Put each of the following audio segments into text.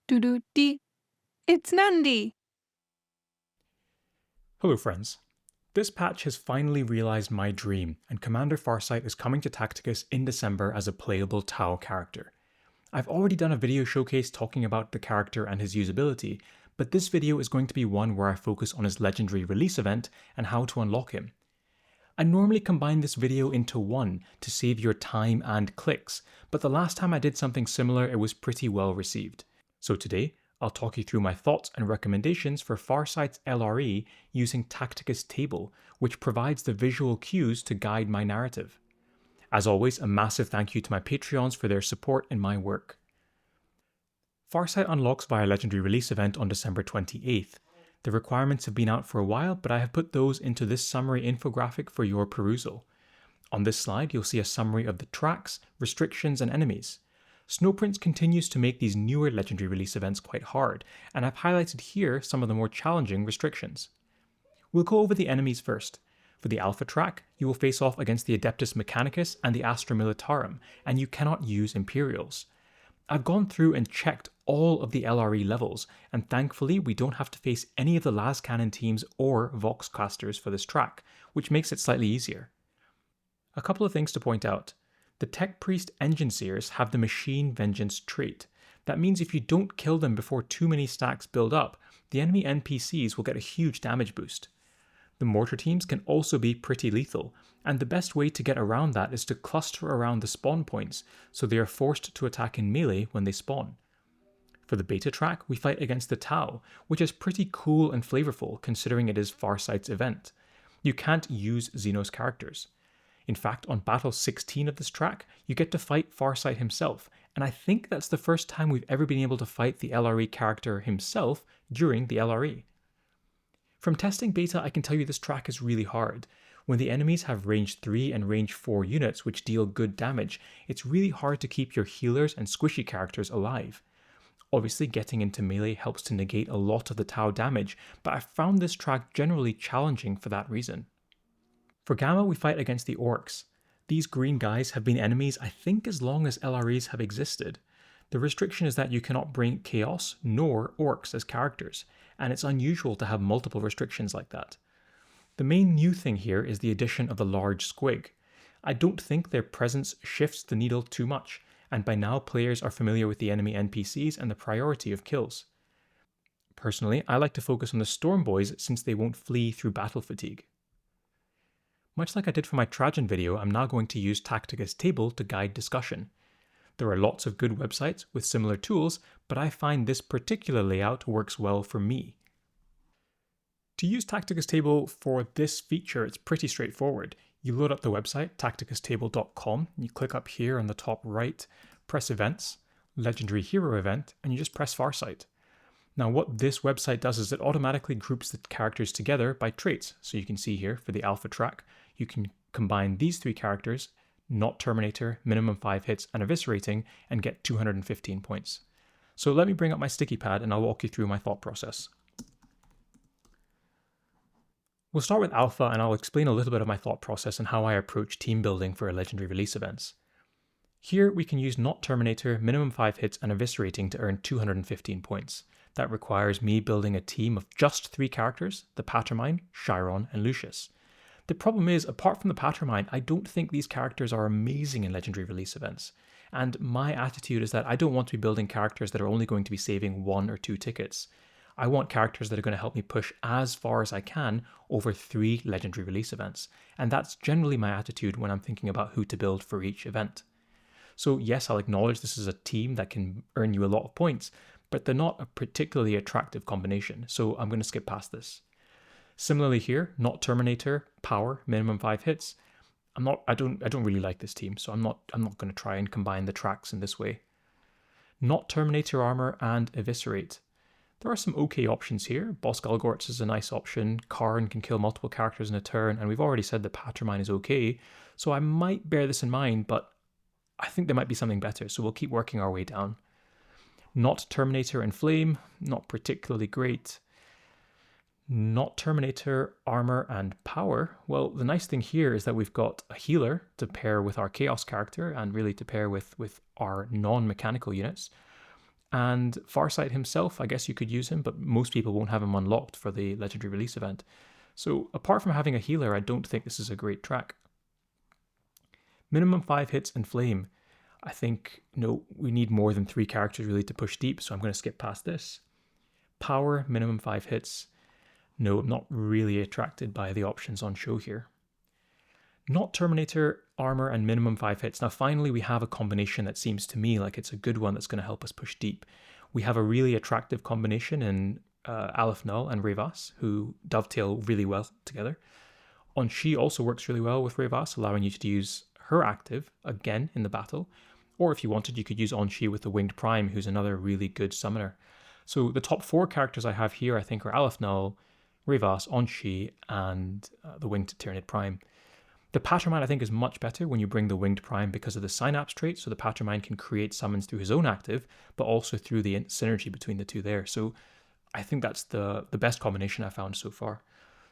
Doo-doo-dee. It's Nandi! Hello friends. This patch has finally realized my dream, and Commander Farsight is coming to Tacticus in December as a playable Tau character. I've already done a video showcase talking about the character and his usability, but this video is going to be one where I focus on his legendary release event and how to unlock him. I normally combine this video into one to save your time and clicks, but the last time I did something similar it was pretty well received. So today, I'll talk you through my thoughts and recommendations for Farsight's LRE using Tacticus Table, which provides the visual cues to guide my narrative. As always, a massive thank you to my Patreons for their support in my work. Farsight unlocks via Legendary Release event on December 28th. The requirements have been out for a while, but I have put those into this summary infographic for your perusal. On this slide, you'll see a summary of the tracks, restrictions, and enemies. Snowprints continues to make these newer Legendary Release events quite hard, and I've highlighted here some of the more challenging restrictions. We'll go over the enemies first. For the Alpha track, you will face off against the Adeptus Mechanicus and the Astra Militarum, and you cannot use Imperials. I've gone through and checked all of the LRE levels, and thankfully we don't have to face any of the las cannon teams or Voxcasters for this track, which makes it slightly easier. A couple of things to point out. The Tech Priest Engine Seers have the Machine Vengeance trait. That means if you don't kill them before too many stacks build up, the enemy NPCs will get a huge damage boost. The mortar teams can also be pretty lethal, and the best way to get around that is to cluster around the spawn points, so they are forced to attack in melee when they spawn. For the beta track, we fight against the Tau, which is pretty cool and flavorful considering it is Farsight's event. You can't use Xenos characters. In fact, on battle 16 of this track, you get to fight Farsight himself, and I think that's the first time we've ever been able to fight the LRE character himself during the LRE. From testing beta, I can tell you this track is really hard. When the enemies have range 3 and range 4 units which deal good damage, it's really hard to keep your healers and squishy characters alive. Obviously, getting into melee helps to negate a lot of the Tau damage, but I found this track generally challenging for that reason. For Gamma, we fight against the Orcs. These green guys have been enemies I think as long as LREs have existed. The restriction is that you cannot bring Chaos nor Orcs as characters, and it's unusual to have multiple restrictions like that. The main new thing here is the addition of the large squig. I don't think their presence shifts the needle too much, and by now players are familiar with the enemy NPCs and the priority of kills. Personally, I like to focus on the Storm Boys since they won't flee through battle fatigue. Much like I did for my Trajan video, I'm now going to use Tacticus Table to guide discussion. There are lots of good websites with similar tools, but I find this particular layout works well for me. To use Tacticus Table for this feature, it's pretty straightforward. You load up the website, tacticustable.com, you click up here on the top right, press Events, Legendary Hero Event, and you just press Farsight. Now what this website does is it automatically groups the characters together by traits. So you can see here for the Alpha track, you can combine these three characters, Not Terminator, minimum 5 hits, and Eviscerating, and get 215 points. So let me bring up my sticky pad and I'll walk you through my thought process. We'll start with Alpha and I'll explain a little bit of my thought process and how I approach team building for legendary release events. Here we can use Not Terminator, minimum 5 hits, and Eviscerating to earn 215 points. That requires me building a team of just 3 characters, the Patermine, Chiron, and Lucius. The problem is, apart from the Patermine, I don't think these characters are amazing in legendary release events. And my attitude is that I don't want to be building characters that are only going to be saving 1 or 2 tickets. I want characters that are going to help me push as far as I can over 3 legendary release events. And that's generally my attitude when I'm thinking about who to build for each event. So yes, I'll acknowledge this is a team that can earn you a lot of points, but they're not a particularly attractive combination, so I'm going to skip past this. Similarly here, Not Terminator, Power, minimum 5 hits. I don't really like this team, so I'm not going to try and combine the tracks in this way. Not Terminator Armor and Eviscerate. There are some okay options here. Boss Galgorts is a nice option, Karn can kill multiple characters in a turn, and we've already said the Patermine is okay, so I might bear this in mind, but I think there might be something better, so we'll keep working our way down. Not Terminator and Flame, not particularly great. Not Terminator, Armor, and Power. Well, the nice thing here is that we've got a healer to pair with our Chaos character and really to pair with our non-mechanical units. And Farsight himself, I guess you could use him, but most people won't have him unlocked for the Legendary Release event. So apart from having a healer, I don't think this is a great track. Minimum 5 hits and flame. I think, no, we need more than 3 characters really to push deep, so I'm going to skip past this. Power, minimum 5 hits. No, I'm not really attracted by the options on show here. Not Terminator, armor, and minimum 5 hits. Now finally we have a combination that seems to me like it's a good one that's going to help us push deep. We have a really attractive combination in Aleph Null and Revas, who dovetail really well together. On-She also works really well with Revas, allowing you to use her active again in the battle. Or if you wanted, you could use On-She with the Winged Prime, who's another really good summoner. So the top 4 characters I have here, I think, are Aleph Null, Revas, On-She, and the Winged Tyranid Prime. The Pattermind, I think, is much better when you bring the Winged Prime because of the Synapse trait, so the Pattermind can create summons through his own active, but also through the synergy between the two there. So I think that's the best combination I've found so far.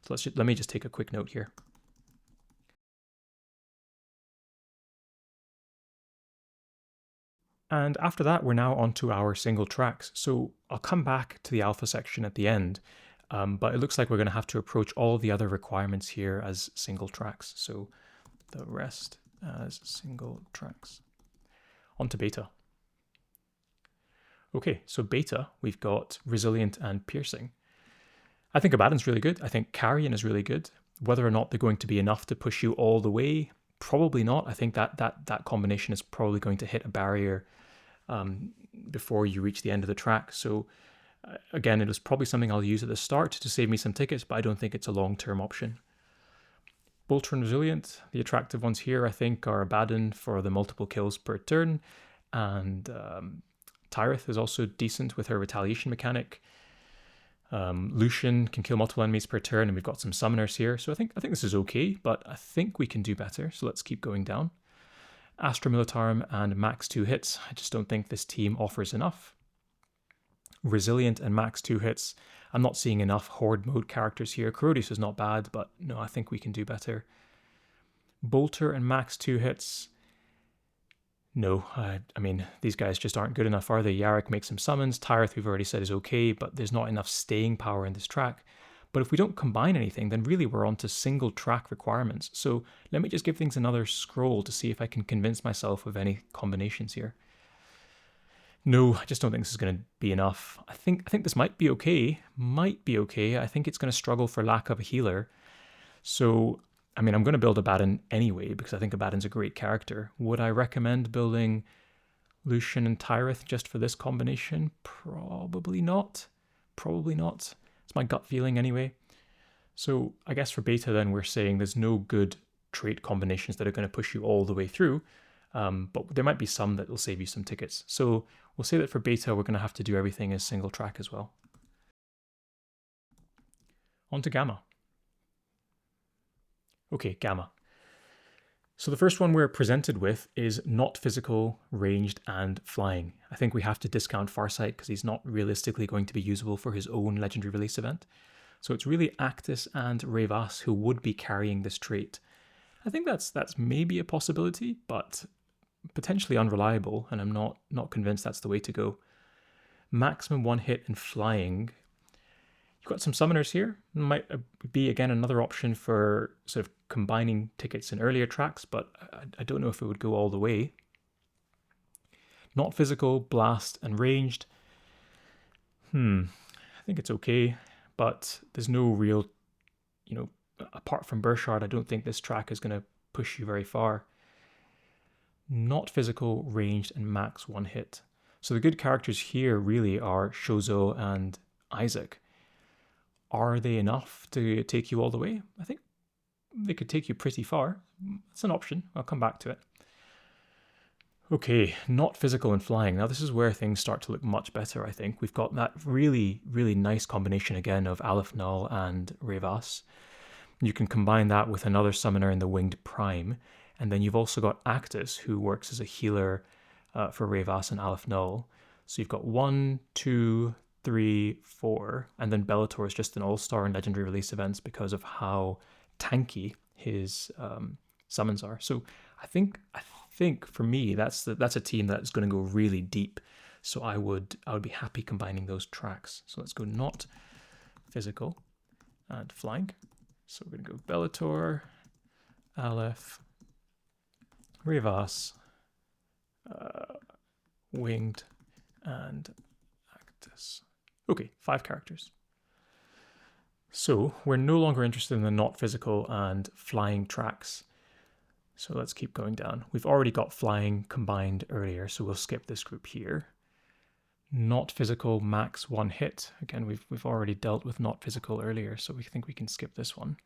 So let me just take a quick note here. And after that, we're now onto our single tracks. So I'll come back to the alpha section at the end, but it looks like we're going to have to approach all the other requirements here as single tracks. So the rest as single tracks. On to beta. Okay, so beta, we've got resilient and piercing. I think Abaddon's really good. I think Carrion is really good. Whether or not they're going to be enough to push you all the way, probably not. I think that combination is probably going to hit a barrier before you reach the end of the track. So again, it is probably something I'll use at the start to save me some tickets, but I don't think it's a long-term option. Bolter and Resilient, the attractive ones here, I think, are Abaddon for the multiple kills per turn, and Tyrith is also decent with her retaliation mechanic. Lucian can kill multiple enemies per turn, and we've got some summoners here, so I think this is okay, but I think we can do better, so let's keep going down. Astra, Militarum, and max 2 hits. I just don't think this team offers enough. Resilient and max 2 hits. I'm not seeing enough Horde mode characters here. Corodius is not bad, but no, I think we can do better. Bolter and max 2 hits. No, I mean, these guys just aren't good enough, are they? Yarrick makes some summons. Tyrith, we've already said, is okay, but there's not enough staying power in this track. But if we don't combine anything, then really we're on to single track requirements. So let me just give things another scroll to see if I can convince myself of any combinations here. No, I just don't think this is going to be enough. I think this might be okay. I think it's going to struggle for lack of a healer. So, I mean, I'm going to build Abaddon anyway because I think Abaddon's a great character. Would I recommend building Lucian and Tyrith just for this combination? Probably not. It's my gut feeling anyway. So I guess for beta then we're saying there's no good trait combinations that are going to push you all the way through, but there might be some that will save you some tickets. So we'll say that for beta we're going to have to do everything as single track as well. On to Gamma. Okay, Gamma. So the first one we're presented with is not physical, ranged, and flying. I think we have to discount Farsight because he's not realistically going to be usable for his own legendary release event. So it's really Actus and Revas who would be carrying this trait. I think that's maybe a possibility, but potentially unreliable, and I'm not convinced that's the way to go. Maximum 1 hit and flying. You've got some summoners here. Might be, again, another option for sort of combining tickets in earlier tracks, but I don't know if it would go all the way. Not physical, blast, and ranged. I think it's okay, but there's no real, apart from Burshard, I don't think this track is going to push you very far. Not physical, ranged, and max 1 hit. So the good characters here really are Shozo and Isaac. Are they enough to take you all the way? I think they could take you pretty far. It's an option. I'll come back to it. Okay, not physical and flying. Now this is where things start to look much better, I think. We've got that really, really nice combination again of Aleph Null and Revas. You can combine that with another summoner in the Winged Prime. And then you've also got Actus, who works as a healer for Revas and Aleph Null. So you've got 1, 2, 3, 4, and then Bellator is just an all-star in legendary release events because of how tanky his summons are. So I think for me that's a team that's going to go really deep. So I would be happy combining those tracks. So let's go not physical and flying. So we're going to go Bellator, Aleph, Revas, Winged, and Actus. Okay, 5 characters. So we're no longer interested in the not physical and flying tracks. So let's keep going down. We've already got flying combined earlier, so we'll skip this group here. Not physical, max 1 hit. Again, we've already dealt with not physical earlier, so we think we can skip this one.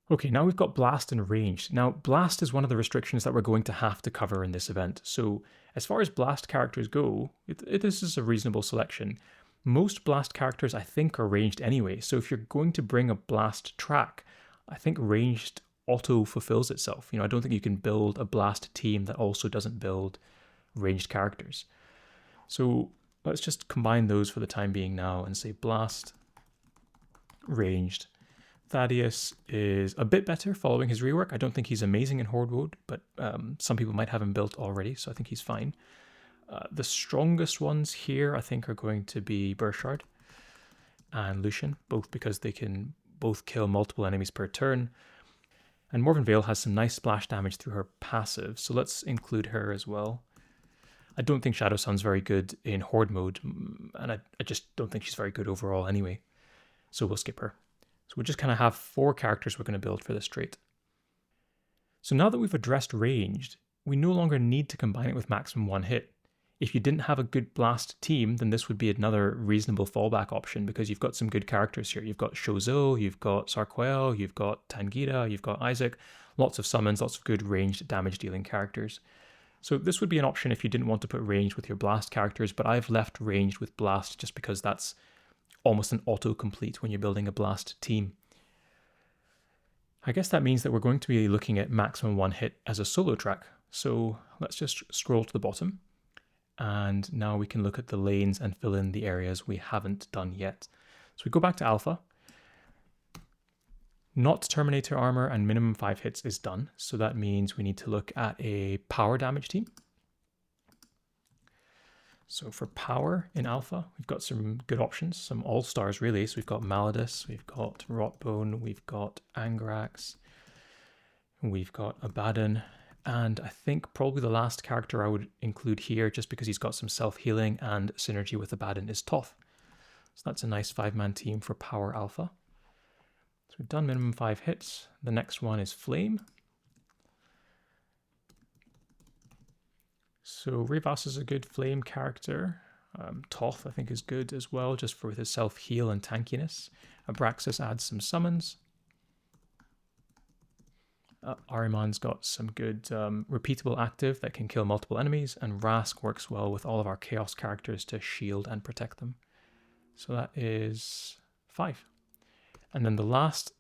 Okay, now we've got blast and ranged. Now, blast is one of the restrictions that we're going to have to cover in this event. So as far as blast characters go, this is a reasonable selection. Most blast characters, I think, are ranged anyway. So if you're going to bring a blast track, I think ranged auto fulfills itself. I don't think you can build a blast team that also doesn't build ranged characters. So let's just combine those for the time being now and say blast, ranged. Thaddeus is a bit better following his rework. I don't think he's amazing in Horde mode, but some people might have him built already, so I think he's fine. The strongest ones here, I think, are going to be Burchard and Lucian, both because they can both kill multiple enemies per turn. And Morven Vale has some nice splash damage through her passive, so let's include her as well. I don't think Shadow Sun's very good in Horde mode, and I just don't think she's very good overall anyway, so we'll skip her. So we just kind of have 4 characters we're going to build for this trait. So now that we've addressed ranged, we no longer need to combine it with maximum 1 hit. If you didn't have a good blast team, then this would be another reasonable fallback option because you've got some good characters here. You've got Shozo, you've got Sarquel, you've got Tangira, you've got Isaac, lots of summons, lots of good ranged damage dealing characters. So this would be an option if you didn't want to put ranged with your blast characters, but I've left ranged with blast just because that's almost an autocomplete when you're building a blast team. I guess that means that we're going to be looking at maximum 1 hit as a solo track. So let's just scroll to the bottom. And now we can look at the lanes and fill in the areas we haven't done yet. So we go back to alpha. Not Terminator armor and minimum 5 hits is done. So that means we need to look at a power damage team. So for power in alpha, we've got some good options, some all-stars really. So we've got Maladus, we've got Rotbone, we've got Angrax, we've got Abaddon, and I think probably the last character I would include here, just because he's got some self-healing and synergy with Abaddon, is Toth. So that's a nice 5-man team for power alpha. So we've done minimum 5 hits. The next one is Flame. So Revas is a good flame character. Toth I think is good as well, just for his self-heal and tankiness. Abraxas adds some summons. Ahriman's got some good repeatable active that can kill multiple enemies, and Rask works well with all of our chaos characters to shield and protect them. So that is 5. And then the last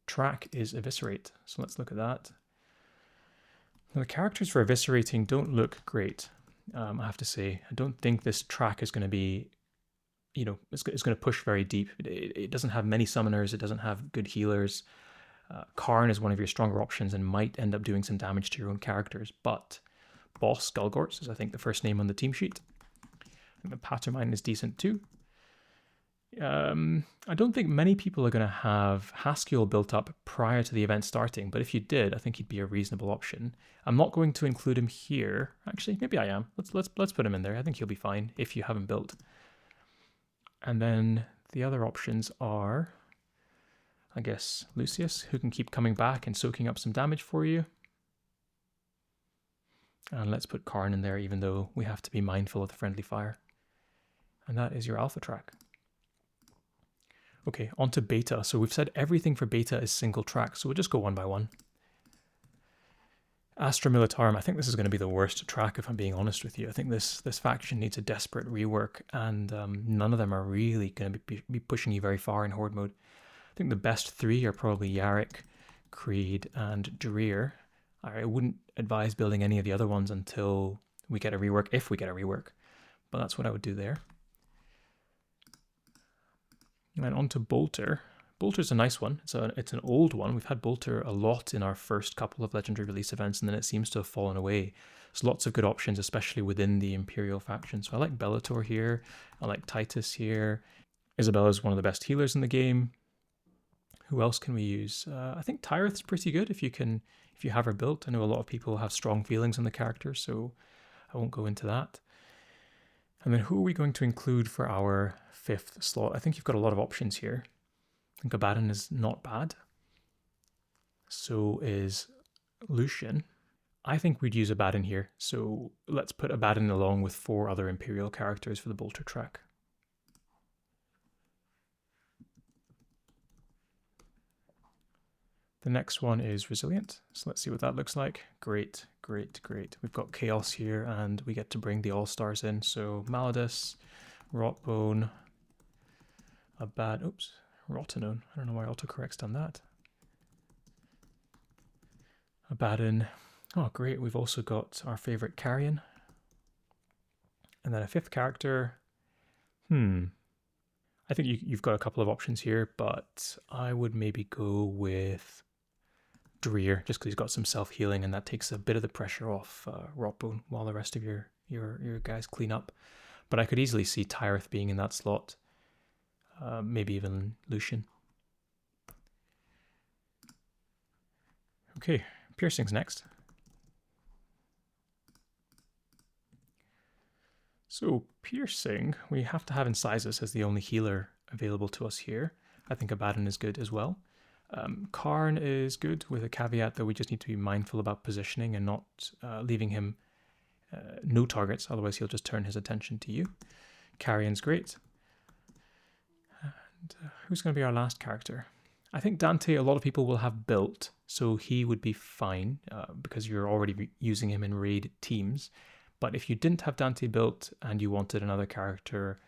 track is Eviscerate. So let's look at that. Now, the characters for Eviscerating don't look great, I have to say. I don't think this track is going to be, it's going to push very deep. It doesn't have many summoners. It doesn't have good healers. Karn is one of your stronger options and might end up doing some damage to your own characters. But Boss Skullgorts is, I think, the first name on the team sheet. And the Pattermine is decent too. I don't think many people are going to have Haskiel built up prior to the event starting, but if you did, I think he'd be a reasonable option. I'm not going to include him here. Actually, maybe I am. Let's put him in there. I think he'll be fine if you have him built. And then the other options are, I guess, Lucius, who can keep coming back and soaking up some damage for you. And let's put Karn in there, even though we have to be mindful of the friendly fire. And that is your alpha track. Okay, on to beta. So we've said everything for beta is single track, so we'll just go one by one. Astra Militarum, I think this is going to be the worst track if I'm being honest with you. I think this faction needs a desperate rework, and none of them are really going to be pushing you very far in Horde mode. I think the best 3 are probably Yarrick, Creed, and Dreer. I wouldn't advise building any of the other ones until we get a rework, if we get a rework. But that's what I would do there. And then on to Bolter. Bolter's a nice one. It's an old one. We've had Bolter a lot in our first couple of Legendary Release events, and then it seems to have fallen away. There's lots of good options, especially within the Imperial faction. So I like Bellator here. I like Titus here. Isabella is one of the best healers in the game. Who else can we use? I think Tyrith's pretty good if you have her built. I know a lot of people have strong feelings on the character, so I won't go into that. And then who are we going to include for our 5th slot? I think you've got a lot of options here. I think Abaddon is not bad. So is Lucian. I think we'd use Abaddon here, so let's put Abaddon along with 4 other Imperial characters for the Bolter track. The next one is Resilient, so let's see what that looks like. Great, great, great. We've got Chaos here, and we get to bring the All-Stars in, so Maladus, Rotbone, Rotanone. I don't know why autocorrect's done that. Abaddon. Oh, great. We've also got our favorite Carrion. And then a 5th character. I think you've got a couple of options here, but I would maybe go with Dreer, just because he's got some self-healing, and that takes a bit of the pressure off Rotbone while the rest of your guys clean up. But I could easily see Tyrith being in that slot. Maybe even Lucian. Okay, Piercing's next. So Piercing, we have to have Incisus as the only healer available to us here. I think Abaddon is good as well. Karn is good, with a caveat that we just need to be mindful about positioning and not leaving him no targets, otherwise he'll just turn his attention to you. Carrion's great. And who's going to be our last character? I think Dante a lot of people will have built, so he would be fine because you're already using him in raid teams. But if you didn't have Dante built and you wanted another character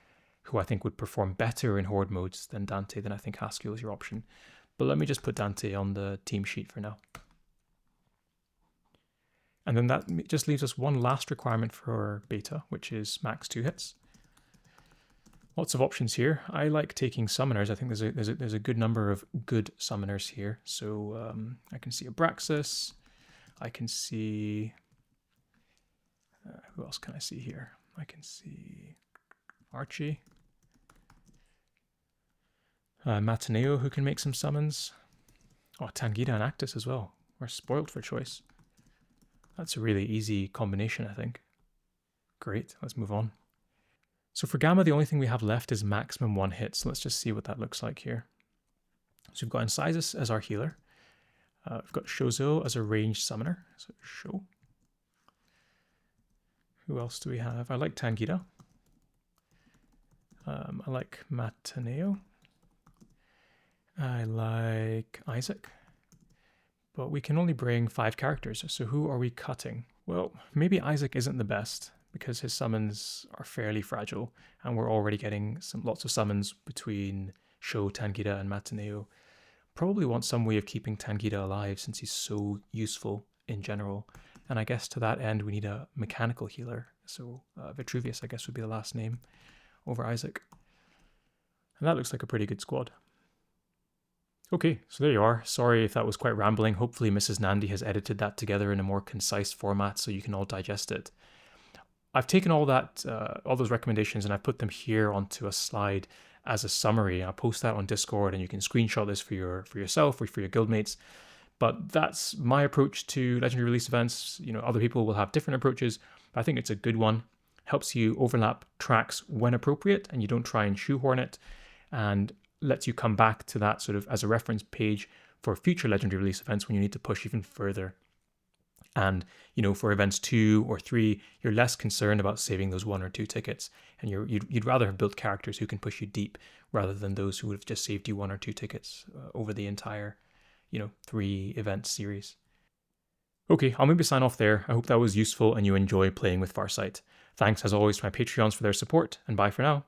who I think would perform better in horde modes than Dante, then I think Haskell is your option. But let me just put Dante on the team sheet for now. And then that just leaves us one last requirement for beta, which is max 2 hits. Lots of options here. I like taking summoners. I think there's a good number of good summoners here. So I can see Abraxas. I can see... who else can I see here? I can see Archie. Matineo, who can make some summons. Oh, Tangita and Actus as well. We're spoiled for choice. That's a really easy combination, I think. Great, let's move on. So for Gamma, the only thing we have left is maximum 1 hit. So let's just see what that looks like here. So we've got Incisus as our healer. We've got Shozo as a ranged summoner. So Sho. Who else do we have? I like Tangita. I like Matineo. I like Isaac. But we can only bring 5 characters, so who are we cutting? Well, maybe Isaac isn't the best, because his summons are fairly fragile, and we're already getting lots of summons between Sho, Tangita, and Matineo. Probably want some way of keeping Tangita alive, since he's so useful in general. And I guess to that end, we need a mechanical healer. So Vitruvius, I guess, would be the last name over Isaac. And that looks like a pretty good squad. Okay, so there you are. Sorry if that was quite rambling. Hopefully Mrs. Nandi has edited that together in a more concise format so you can all digest it. I've taken all those recommendations, and I've put them here onto a slide as a summary. I'll post that on Discord, and you can screenshot this for yourself or for your guildmates. But that's my approach to legendary release events. You know, other people will have different approaches, but I think it's a good one. Helps you overlap tracks when appropriate, and you don't try and shoehorn it, and lets you come back to that sort of as a reference page for future legendary release events when you need to push even further. And, you know, for events 2 or 3, you're less concerned about saving those 1 or 2 tickets, and you'd rather have built characters who can push you deep rather than those who would have just saved you 1 or 2 tickets over the entire, 3 event series. Okay, I'll maybe sign off there. I hope that was useful and you enjoy playing with Farsight. Thanks as always to my Patreons for their support, and bye for now.